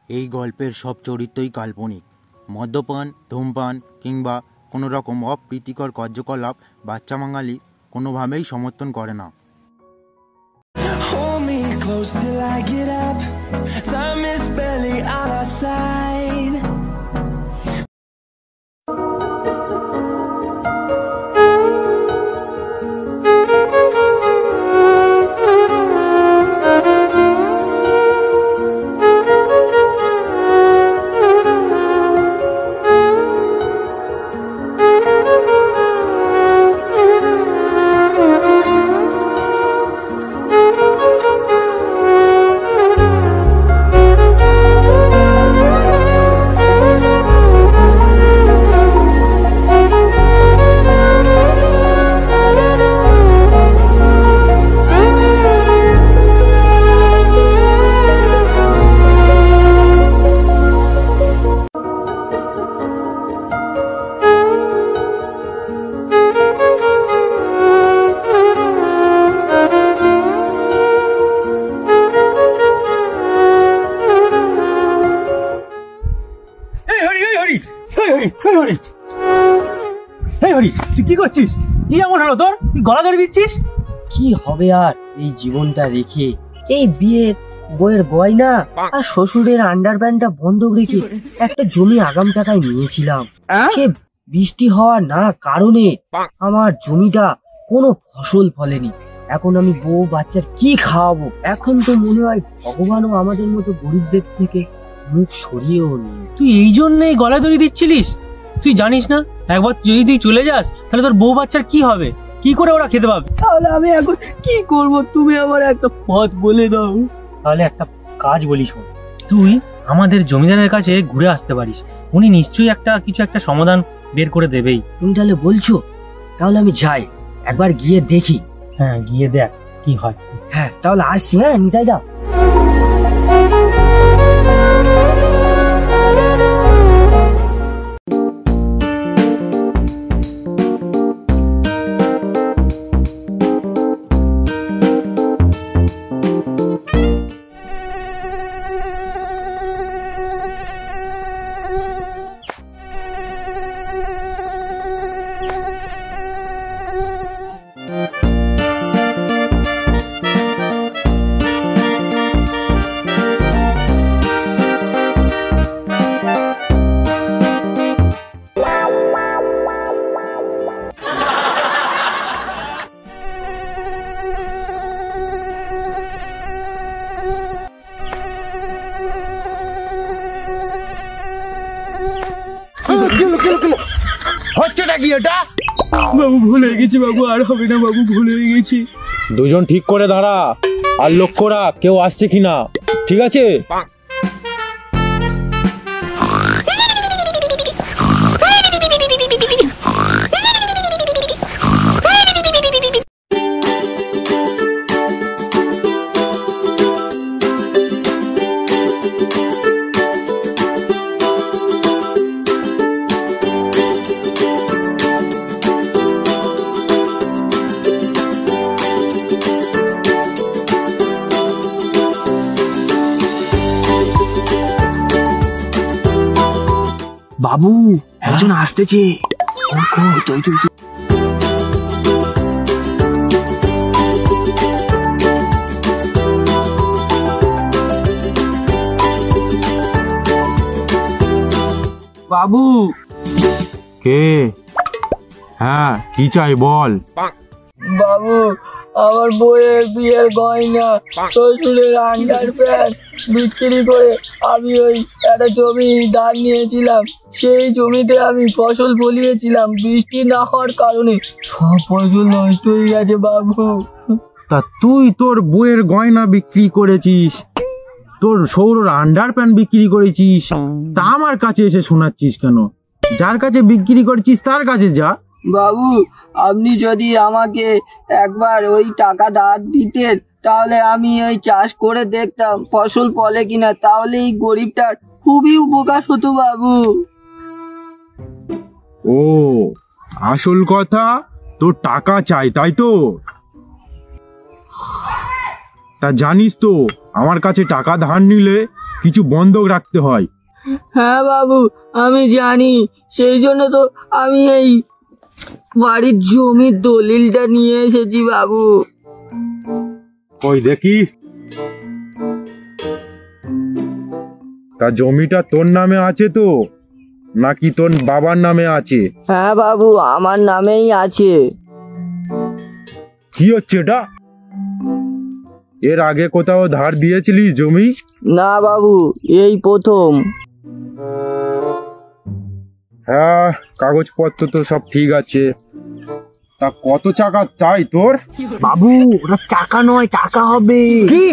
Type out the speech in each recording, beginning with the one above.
এই গল্পের সব চরিত্রই কাল্পনিক। মদ্যপান, ধূমপান কিংবা কোনো রকম অপ্রীতিকর কার্যকলাপ বাচ্চা বাঙালি কোনোভাবেই সমর্থন করে না। তুই কি করছিস? কি এমন হলো তোর? তুই গলা ধরে দিচ্ছিস? কি হবে আর এই জীবনটা রেখে, এই বিয়ের বইয়ের গয়না আর শ্বশুরের আন্ডারপ্যান্টটা বন্ধক রেখে একটা জমি আগাম টাকায় নিয়েছিলাম। সে বৃষ্টি হওয়ার না কারণে আমার জমিটা কোনো ফসল ফলেনি। এখন আমি বউ বাচ্চার কি খাওয়াবো? এখন তো মনে হয় ভগবানও আমাদের মতো গরিবদের থেকে মুখ সরিয়েও নেই। তুই এই জন্যই গলা ধরে দিচ্ছিলিস? তুই জানিস না একবার যদি তুই চলে যাস তাহলে তোর বউ বাচ্চার কি হবে? কি করে ওরা খেতে পাবে? তাহলে আমি এখন কি করব? তুমি আমার একটা পথ বলে দাও। তাহলে একটা কাজ বলিস, তুই আমাদের জমিদারের কাছে ঘুরে আসতে পারিস। উনি নিশ্চয়ই কিছু একটা সমাধান বের করে দেবেই। তুমি তাহলে বলছো? তাহলে আমি যাই, একবার গিয়ে দেখি। হ্যাঁ, গিয়ে দেখ কি হয়। হ্যাঁ, তাহলে আসছি। হ্যাঁ, নিতাই দা। হচ্ছেটা কি এটা? বাবু ভুল হয়ে গেছি বাবু, আর হবে না বাবু, ভুল হয়ে গেছি। দুজন ঠিক করে দাঁড়া আর লক্ষ্য রাখ কেউ আসছে কিনা, ঠিক আছে? বাবু, একজন আসতেছে। বাবু। কে? হ্যাঁ, কি চাই বল। বাবু, আমার বউয়ের বিয়ের গয়না, শ্বশুরের আন্ডারপ্যান্ট বিক্রি করে আমি ওই একটা জমি ধার নিয়েছিলাম। সেই জমিতে আমি ফসল ফলিয়েছিলাম, বৃষ্টি না হওয়ার কারণে সব ফসল নষ্ট হয়ে গেছে বাবু। তা তুই তোর বইয়ের গয়না বিক্রি করেছিস, তোর সৌরর আন্ডারপ্যান্ট বিক্রি করেছিস, তা আমার কাছে এসে শোনাচ্ছিস কেন? যার কাছে বিক্রি করেছিস তার কাছে যা। বাবু, আপনি যদি আমাকে একবার ওই টাকা ধার দিতেন তাহলে আমি ওই চাষ করে দেখতাম ফসল ফলে কিনা, তাহলে এই গরিবটার খুবই উপকার হতো বাবু। ও, আসল কথা তোর টাকা চাই, তাই তো? তা জানিস তো আমার কাছে টাকা ধার নিলে কিছু বন্ধক রাখতে হয়। হ্যাঁ বাবু, আমি জানি, সেই জন্য তো আমি এই বাড়ির জমির দলিলটা নিয়ে এসেছি বাবু। ওই দেখি, তা জমিটা তোর নামে আছে তো, নাকি তোর বাবার নামে আছে? হ্যাঁ বাবু, আমার নামেই আছে। কি হচ্ছে এটা? এর আগে কোথাও ধার দিয়েছিলি জমি? না বাবু, এই প্রথম। হ্যাঁ, কাগজপত্র তো সব ঠিক আছে। তা কত টাকা চাই তোর? বাবু, ওটা টাকা নয়, টাকা হবে। কি?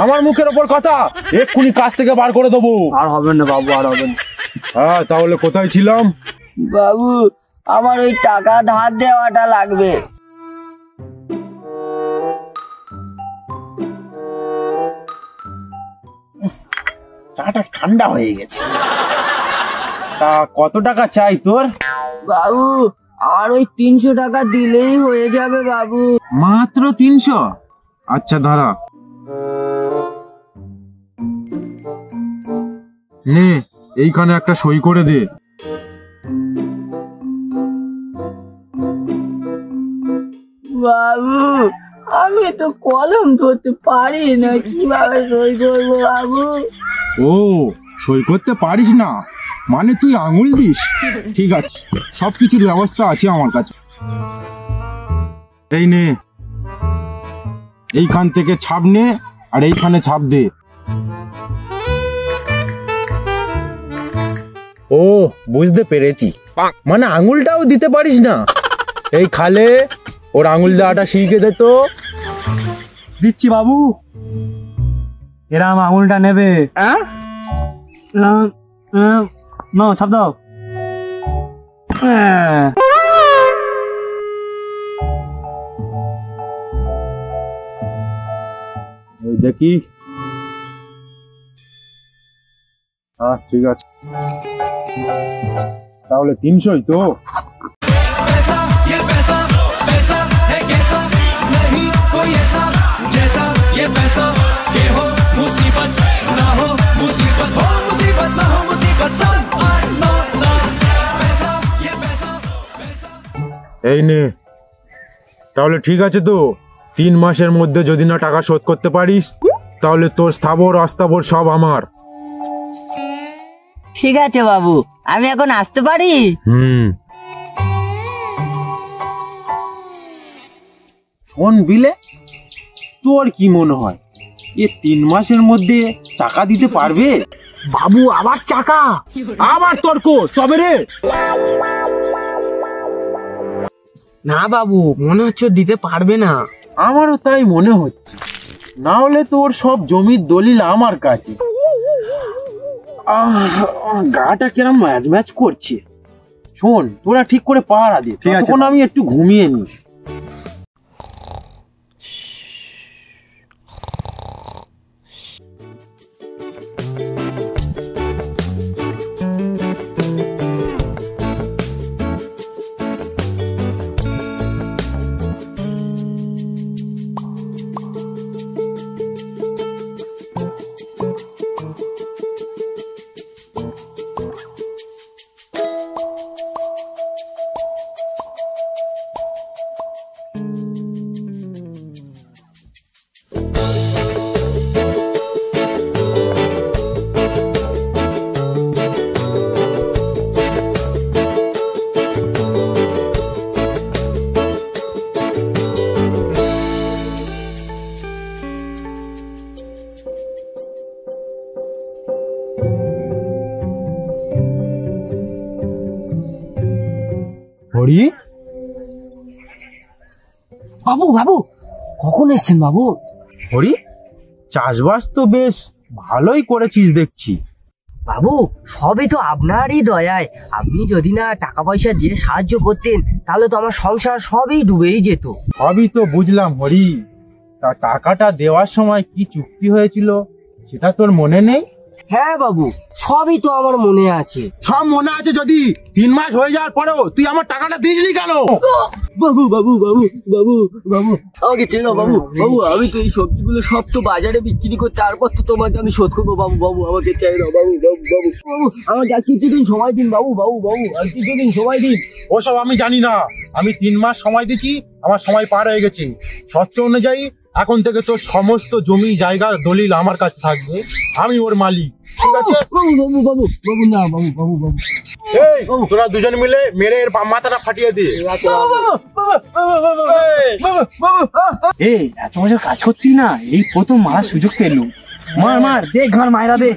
আমার মুখের ওপর কথা, এক্ষুনি কাজ থেকে বার করে দেবো। আর হবে না বাবু, আর হবে না। হ্যাঁ, তাহলে কোথায় ছিলাম? বাবু, আমার ওই টাকা ধার দেওয়াটা লাগবে। চাটা ঠান্ডা হয়ে গেছে। তা কত টাকা চাই তোর? বাবু, আর ওই 300 টাকা দিলেই হয়ে যাবে বাবু। মাত্র 300? আচ্ছা দাঁড়া, নে এইখানে একটা সই করে দে। বাবু, আমি তো কলম ধরতে পারি না, কিভাবে সই করবো বাবু? ও, সই করতে পারিস না মানে তুই আঙুল দিস? ঠিক আছে, সবকিছুর ব্যবস্থা আছে আমার কাছে। এই নে, এইখান থেকে ছাপ নে আর এইখানে ছাপ দে। ও, বুঝতে পেরেছি, মানে আঙুলটাও দিতে পারিস না। এই খালে ওর আঙুল দেওয়াটা শিখে দে তো। দিচ্ছি বাবু, এরম আঙুলটা নেবে। না, ছাপ দাও। ওই দেখি। হ্যাঁ, ঠিক আছে, তাহলে 300ই তো। এই নে, তাহলে ঠিক আছে তো। 3 মাসের মধ্যে যদি না টাকা শোধ করতে পারিস, তাহলে তোর স্থাবর অস্থাবর সব আমার। ঠিক আছে বাবু, আমি এখন আসতে পারি? শোন বিলে, তোর কি মনে হয় এ 3 মাসের মধ্যে টাকা দিতে পারবে? বাবু, আবার চাকা? আবার তর্ক তবে রে? না বাবু, মনে হচ্ছে দিতে পারবে না। আমারও তাই মনে হচ্ছে, না হলে তোর সব জমির দলিল আমার কাছে। গাটা কিরম ম্যাচ ম্যাচ করছে। শোন, তোরা ঠিক করে পাহারা দে, তখন আমি একটু ঘুমিয়ে নি। হরি, বাবু বাবু, কখন এসছেন বাবু? হরি, চাষবাস তো বেশ ভালোই করেছিস দেখছি। বাবু, সবই তো আপনারই দয়ায়। আপনি যদি না টাকা পয়সা দিয়ে সাহায্য করতেন, তাহলে তো আমার সংসার সবই ডুবেই যেত। সবই তো বুঝলাম হরি, তা টাকাটা দেওয়ার সময় কি চুক্তি হয়েছিল সেটা তোর মনে নেই? হ্যাঁ বাবু, সবই তো আমার মনে আছে। সব মনে আছে যদি 3 মাস হয়ে যাওয়ার পরেও তুই আমার টাকাটা দিসনি কেন? বাবু বাবু বাবু বাবু বাবু আমাকে চেনো বাবু, বাবু আমি তো এই সবজিগুলো সব তো বাজারে বিক্রি করে তারপর তো তোমাকে আমি শোধ করবো বাবু, বাবু আমাকে চাই না বাবু, বাবু বাবু বাবু আমাকে আর কিছুদিন সময় দিন বাবু, বাবু বাবু আর কিছুদিন সময় দিন। ওসব আমি জানি না, আমি 3 মাস সময় দিচ্ছি, আমার সময় পার হয়ে গেছে। শর্ত অনুযায়ী এখন থেকে তোর সমস্ত জমি জায়গা দলিল আমার কাছে থাকবে, আমি ওর মালিক, ঠিক আছে? বাবু বাবু বাবু বাবু না বাবু, বাবু বাবু এই তোরা দুজন মিলে মেরে এর মাথাটা ফাটিয়ে দে। এ এত বছর কাজ করতি না, এই প্রথম মার সুযোগ পেলুম। মার মার দে, ঘর মায়েরা দে।